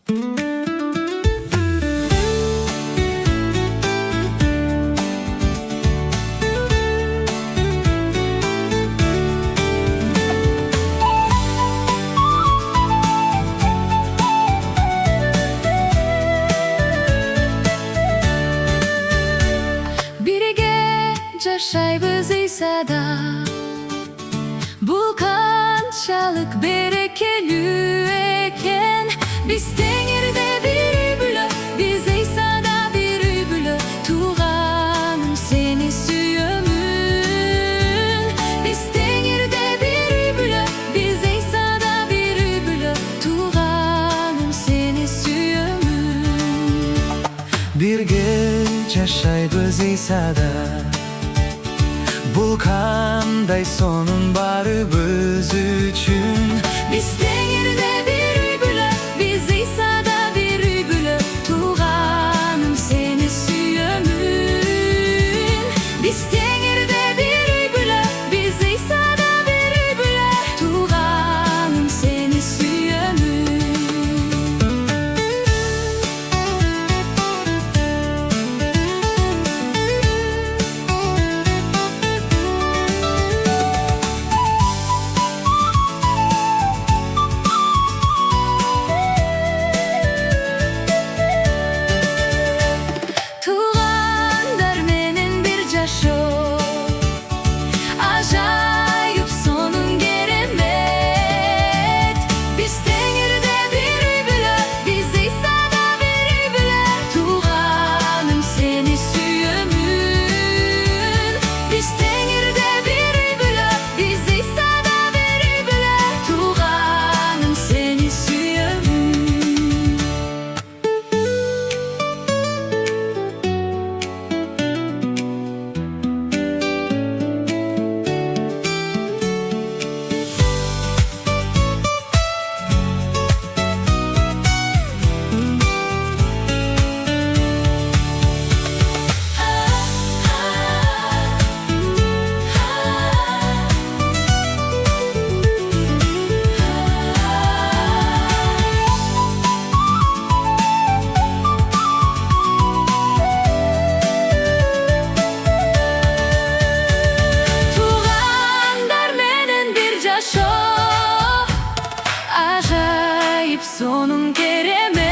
Бирге жашайбыз Ыйсада, бул канчалык берекелүү экен. Биз Теңирде бир үй-бүлө, Биз Ыйсада бир үй-бүлө. Тууганым, сени сүйөмүн. Биз Теңирде бир үй-бүлө, Биз Ыйсада бир үй-бүлө. Тууганым, сени сүйөмүн. Бирге жашайбыз Ыйсада, бул кандай сонун баарыбыз үчүн. Биз Теңирде бир үй-бүлө, Биз Ыйсада бир үй-бүлө. Тууганым, сени сүйөмүн. Биз Теңирде бир үй-бүлө, Биз Ыйсада бир үй-бүлө. Тууганым, сени сүйөмүн. Туугандар менен бир жашоо, ажайып сонун керемет. Биз Теңирде бир үй-бүлө, Биз Ыйсада бир үй-бүлө. Тууганым, сени сүйөмүн. Биз Теңирде бир үй-бүлө, Биз Ыйсада бир үй-бүлө. Тууганым, сени сүйөмүн. Туугандар менен бир жашоо, ажайып сонун керемет.